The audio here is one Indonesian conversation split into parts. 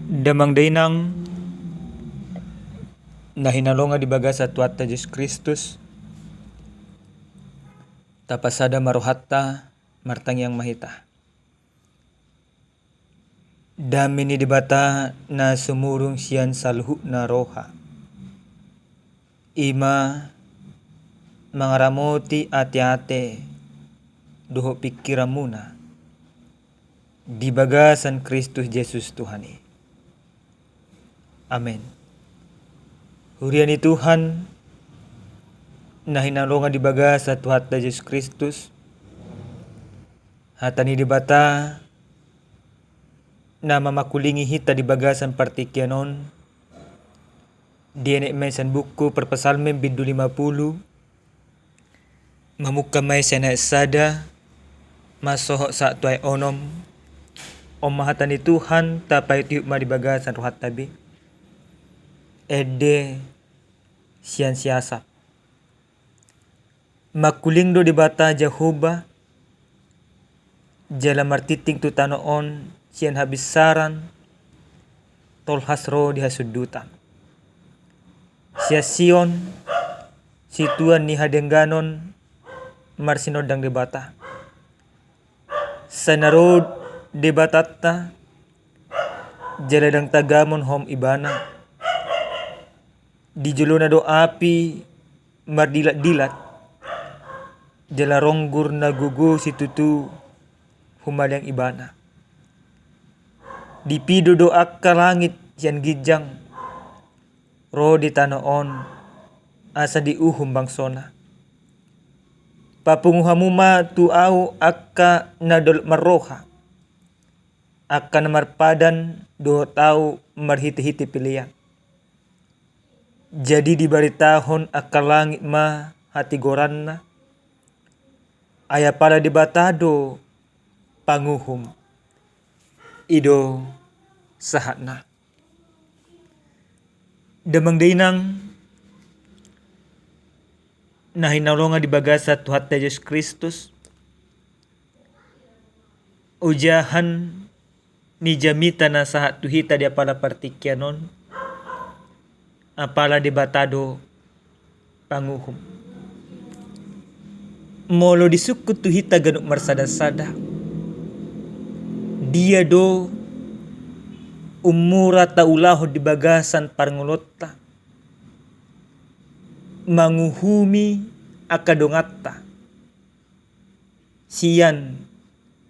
Damang dainang na hinalonga di baga sa tuata Jesus Kristus tapasada maruhatta martangyang mahita. Dami ni dibata na sumurong siyan sa luhu na roha. Ima mga ramoti ate-ate duho pikiran muna di baga san Kristus Jesus Tuhani. Amen. Hurian ni Tuhan na hinalongan di baga sa tuhat na Jesus Kristus. Hatani di bata na mamakulingi hita di baga san partikyanon. Diene may san buku perpasalmen bindu 50. Mamukamay sa naisada masoho sa tuay onom. O mahatan ni Tuhan tapay tiyuk madibaga san ruhat tabi. Ede siyan siyasap. Makuling do di bata Jehovah. Jala martiting tutanoon siyan habisaran. Tolhas ro di hasudutan. Siya Sion. Situan ni hadengganon. Marsinodang di bata. Sa narod di batata. Jaladang tagamon hom ibana. Di julo na do api mardilat-dilat. Jala ronggur na gugu si tutu humalyang ibana. Di pido do akka langit siyan gijang. Ro di tanoon asa di uhum bangsona. Papunguhamuma tuau akka nadol maroha. Akka na marpadan do tau marhiti-hiti pilihan. Jadi dibaritahon akka langit ma hati goran na. Aya pala dibatado panguhum. Ido sahat na. Damang dainang na hinalonga di baga sa tuhat na Jesus Kristus. Ujahan ni jamita na sahat tuhita di apala partikyanon. Apala debatado panguhum. Molo disukut tuhita ganuk marsada-sada. Dia do umura taulaho di bagasan parngulota. Manguhumi akadongatta. Siyan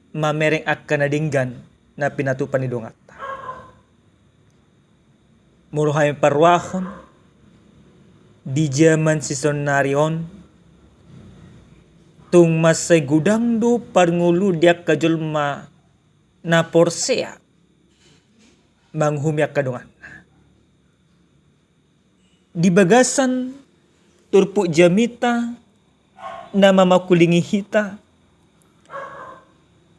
mamereng akanadinggan na pinatupan ni dongatta. Muruhay parwahon di zaman si sonarion tung masay gudang do parngulu diak kajulma na porsea manghumyak kadungan. Di bagasan turpu jamita na mamakulingi hita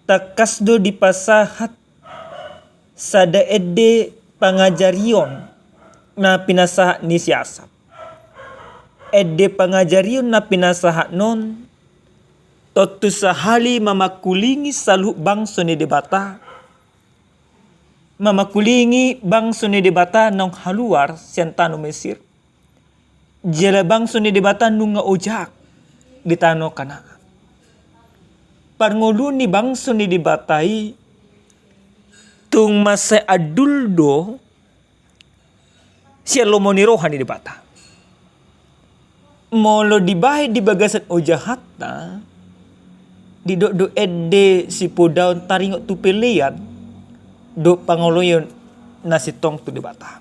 takasdo di pasahat sada ede pangajarion na pinasahat ni siyasap. Ede pangajarion na pinasahat non totu sahali mamakulingi salu bangso ni debata. Mamakulingi bangso ni debata nong haluar siyantano Mesir. Jala bangso ni debata nung nga ojak ditano kana. Parngulu ni bangso ni debatai tung masay aduldo siya lomonirohan ni debata. Molo dibahay di bagasan ojahata di do ede si pudaon taringot tu pilihan do pangoloyon na si tong tu debata.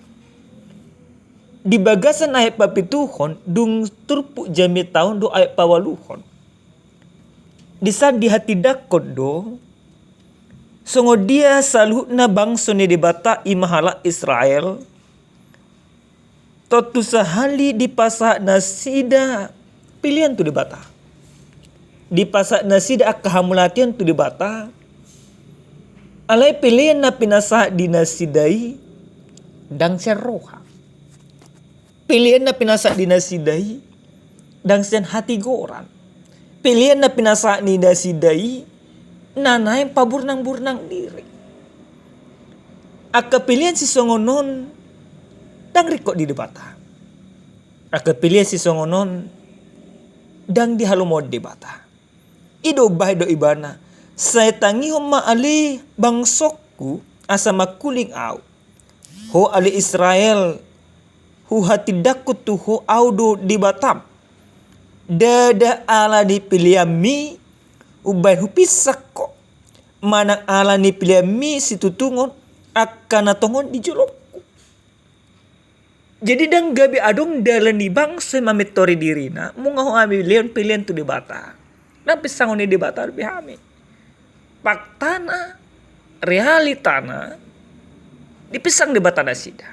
Di bagasan ay papituhon dung turpu jami taon do ay pawaluhon. Di sad di hati dakod do songo dia salu na bangso ni debata imahala Israel. Totu sahali di pasak nasida pilihan tu debata. Di pasak nasida akahamulatian tu debata. Alay pilihan na pinasa di nasidai dang seroha. Pilihan na pinasa di nasidai dang sen hati goran. Pilihan na pinasa ni nasidai nanay paburnang-burnang diri. Aka pilihan si songonon dang rikok di debata. Aka pilihan si songonon dang di halumod debata. Ido bah do ibana. Saya tangi homa ali bangsokku asa makuling au. Ho ali Israel hu hati dakut tu ho audo di Batam. Dada ala di piliami ubay hu pisak ko. Manang ala ni piliami si tutungon akan natongon di jolokku. Jadi dang gabi adong dalan di bangsa mamitori dirina munga ho ami pilihan tu di bata. Nampi sangon di bata lebih hami. Faktana realitana dipisang di bata nasida.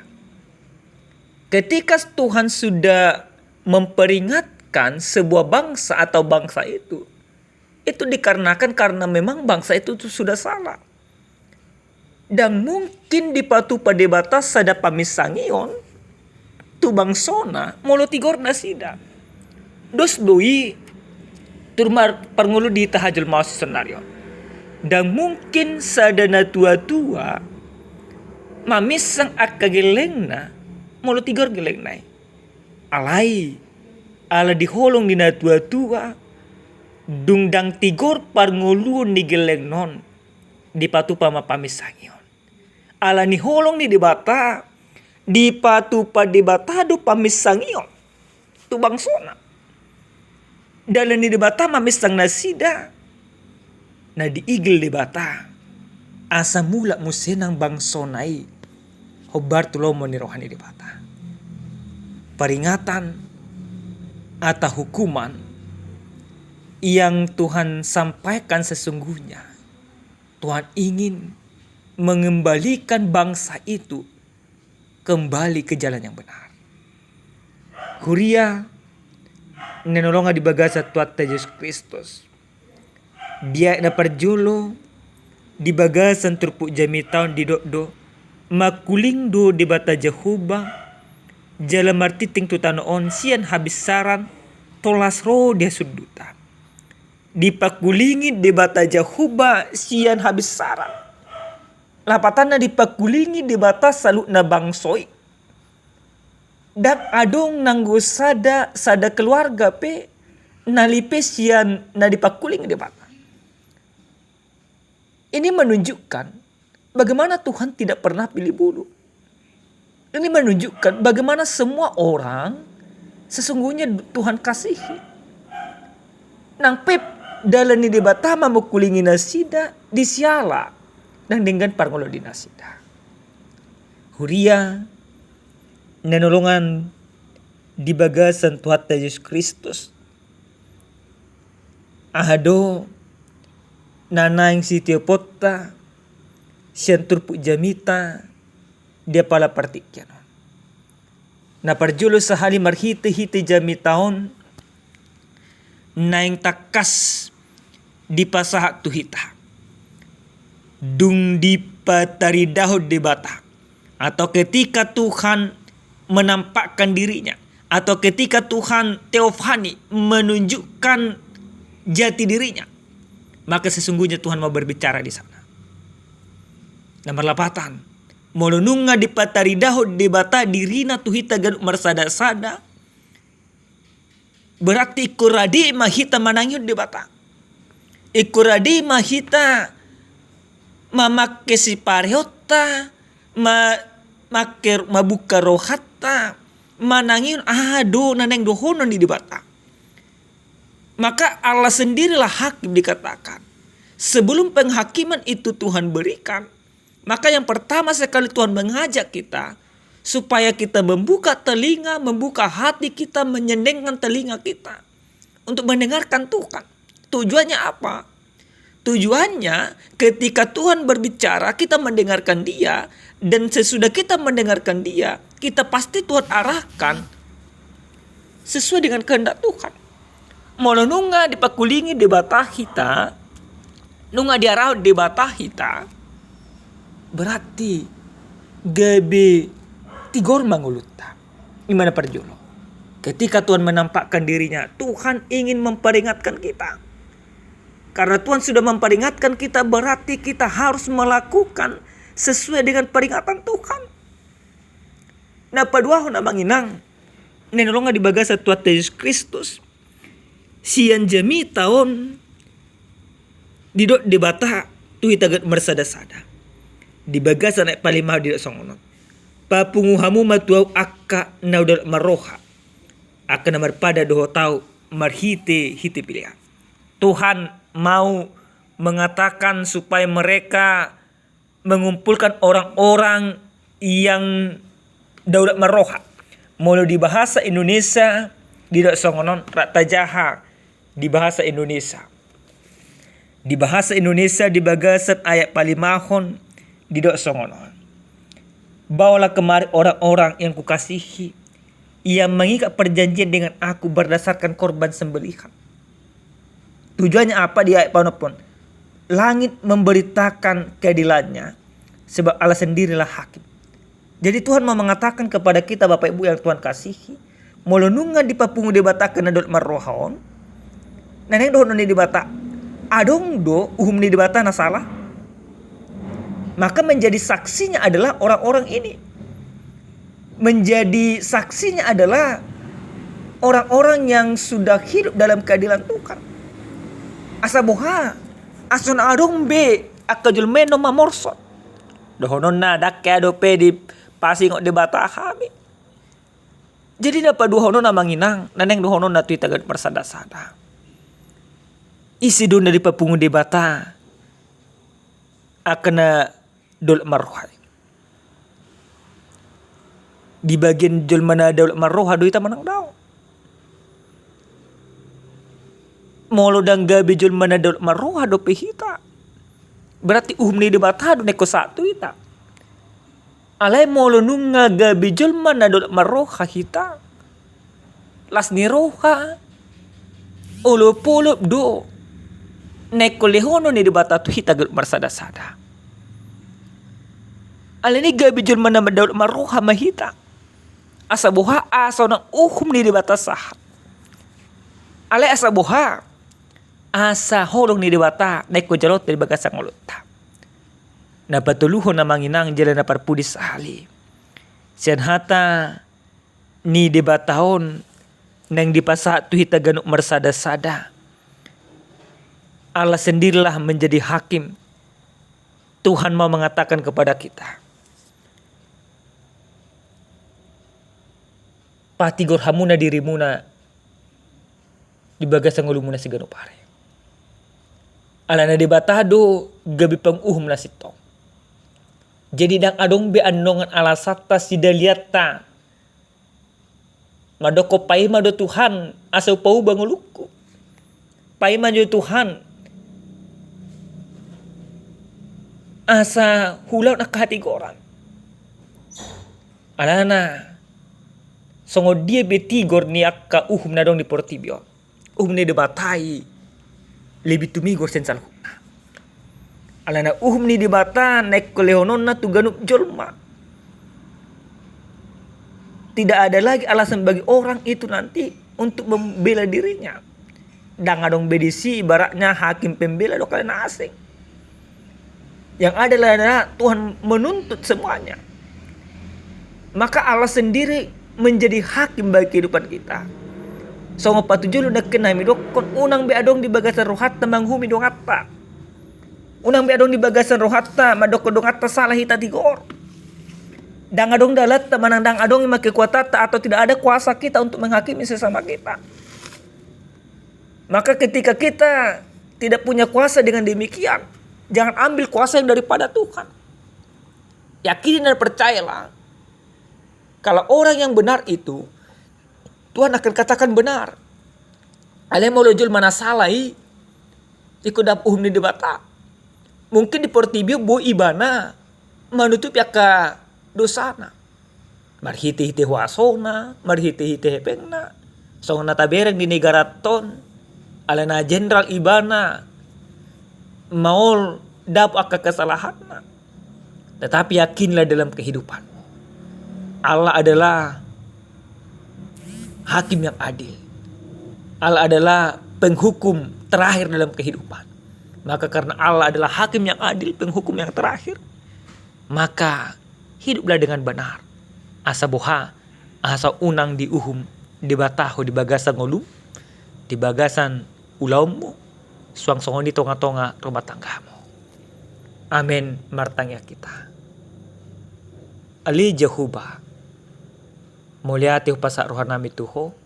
Ketika Tuhan sudah memperingatkan sebuah bangsa atau bangsa itu dikarenakan karena memang bangsa itu sudah salah. Dan mungkin di patu pada batas sada pamisangion tu bangsona molo tigor nasida. Dos doi turmar pangulu di tahajul maus senario. Dan mungkin sadana tua-tua mamisang akagelengna molo tigor gelengnai. Alai ala diholong dina tua-tua dungdang tigor parngulun ni gelengnon di patu pama pamisangion. Ala ni holong ni dibata di patu pa dibata do pamisangion tu bangsona. Dalam ni dibata mamisang nasida na diigil dibata asa mula musenang bangsonai hobar tulomo ni rohani dibata. Peringatan atau hukuman yang Tuhan sampaikan sesungguhnya. Tuhan ingin mengembalikan bangsa itu kembali ke jalan yang benar. Huria nenolonga di bagasa Tuhan Yesus Kristus. Dia na perjolo di bagasan turpuk jami tahun di do makuling do di bata Jehuba jalan martiting tutanoon sian habis saran tolas ro dia suduta. Dipakulingi di bata Jehuba sian habis saran. Lapatana dipakulingi di bata salut na bangsoi. Dak adong nanggo sada keluarga pe nalipe sian na dipakulingi di bata. Ini menunjukkan bagaimana Tuhan tidak pernah pilih bulu. Ini menunjukkan bagaimana semua orang sesungguhnya Tuhan kasihi. Nang pep dalam ni debata mamukulingi nasida disiala. Dan dengan parngolo di nasida. Huria nanolongan di bagasan Tuhan Yesus Kristus. Ahado nanaing si Teopota sian turpuk jamita dia pala partikyan. Na parjulo sahali marhite-hite jamitaon naing takas di pasahak tuhita. Dung di patari dahod di bata. Atau ketika Tuhan menampakkan dirinya. Atau ketika Tuhan teofani menunjukkan jati dirinya. Maka sesungguhnya Tuhan mau berbicara di sana. Nomor 8. Molununga di patari dahod di bata dirina tuhita ganuk marsada-sada. Berarti ikuradi mahita manangyud di bata. Ikuradi mahita mamake si parehota, mabuka rohata, manangin ado naneng dohonon di dibata. Maka Allah sendirilah hakim dikatakan. Sebelum penghakiman itu Tuhan berikan, maka yang pertama sekali Tuhan mengajak kita supaya kita membuka telinga, membuka hati kita, menyenengkan telinga kita untuk mendengarkan Tuhan. Tujuannya apa? Tujuannya ketika Tuhan berbicara kita mendengarkan dia. Dan sesudah kita mendengarkan dia, kita pasti Tuhan arahkan sesuai dengan kehendak Tuhan. Molo nunga dipakulingi di batah kita, nunga diarah di batah kita, berarti gabe tigor manguluta. Gimana perjolo? Ketika Tuhan menampakkan dirinya, Tuhan ingin memperingatkan kita. Karena Tuhan sudah memperingatkan kita, berarti kita harus melakukan sesuai dengan peringatan Tuhan. Nah padua na manginang nenolonga di bagasa Tuhan Yesus Kristus sian jami tahun didot di bata tu itagat mersada-sada di bagasa naik palimah di songonot papunguhamu matuau akka naudal maroha akan namar pada doho tau marhite hite pilihan. Tuhan mau mengatakan supaya mereka mengumpulkan orang-orang yang daulat maroha. Mulu di bahasa Indonesia tidak songonon rata jaha di bahasa Indonesia. Di bahasa Indonesia di bagasan ayat palimahon tidak songonon. Bawalah kemari orang-orang yang kukasihi yang mengikat perjanjian dengan aku berdasarkan korban sembelihan. Tujuannya apa di ayat panopon? Langit memberitakan keadilannya sebab Allah sendirilah hakim. Jadi Tuhan mau mengatakan kepada kita Bapak Ibu yang Tuhan kasihi, molonunga di papungu debatakan adol marrohaon. Neneng dohon ni debata. Adong do uhum ni debata na salah. Maka menjadi saksinya adalah orang-orang ini. Menjadi saksinya adalah orang-orang yang sudah hidup dalam keadilan Tuhan. Asaboha ason adong be akajul meno mamorsot. Dohonon na dakke adope di pasing de bata kami. Jadi na paduhonon na manginang naneng dohonon na tu itagat persada-sada. Isi doon na di papungu de bata akana dol marroha. Di bagian jol mana dol marroha do ita manang daw. Molo dang gabi jol mana dol marroha do pehita. Berarti ni di bata do neko satu ita. Alay molo nunga gabi jol mana dol marroha hita. Las ni roha. Olo polop do. Neko lehono ni di bata tu hita gal marsada-sada. Alay ni gabi jol mana dol marroha mahita. Asabuha aso ng ni di bata sah. Alay asabuha asa holong ni di bata neko jalot dari bagasang ulutta. Na patuluhon na manginang jalan na parpudis ahli. Siyan hata ni di batahon nang dipasa tu hita ganuk marsada-sada. Allah sendirilah menjadi hakim. Tuhan mau mengatakan kepada kita. Patigor hamuna dirimuna di bagasang ulumuna si ganuk pare. Alana di batado gabi panguhum na sitong. Jadi dang adong be andongan alasata si daliata. Madoko paima do Tuhan asau pau banguluku. Paima do Tuhan asa hulau nak hati goran. Alana songo dia betigor ni akka na dong di portibio. Ni debatai lebih tumigor sensal hukna. Alana ni debata nek lehonon na tu ganup jolma. Tidak ada lagi alasan bagi orang itu nanti untuk membela dirinya. Dan adong bedisi ibaratnya hakim pembela do kalian asing. Yang adalah Tuhan menuntut semuanya. Maka Allah sendiri menjadi hakim bagi kehidupan kita. Songo patujulu nak kena midokon unang be adong di bagasan rohatta manghumi dong atta. Unang be adong di bagasan rohatta madoko dong atta salah hita tigor. Dang adong dalat manandang adong ima kekuatata atau tidak ada kuasa kita untuk menghakimi sesama kita. Maka ketika kita tidak punya kuasa dengan demikian, jangan ambil kuasa yang daripada Tuhan. Yakin dan percayalah. Kalau orang yang benar itu Tuhan akan katakan benar. Ale mau lojul mana salai ikut dap ni debata. Mungkin di portibio bo ibana menutup yaka dosana. Marhiti-hiti huasona, marhiti-hiti hepengna. Songna tabereng di negara ton. Alena jenderal ibana mau dap akka kesalahanna. Tetapi yakinlah dalam kehidupan. Allah adalah hakim yang adil. Allah adalah penghukum terakhir dalam kehidupan. Maka karena Allah adalah hakim yang adil, penghukum yang terakhir, maka hiduplah dengan benar. Asa boha, asa unang di uhum, di bataho, di bagasan ngolum, di bagasan ulaumu, suang songon di tonga-tonga rumah tanggamu. Amin martangya kita. Ali Jehuba, muliati upasa rohanami tuho,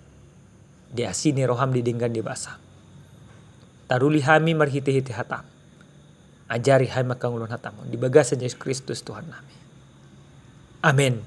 di asini roham didinggan di basa. Taruli hami marhiti-hiti hatam. Ajari hai makangulun hatamu di bagasan Yesus Kristus Tuhan kami. Amin.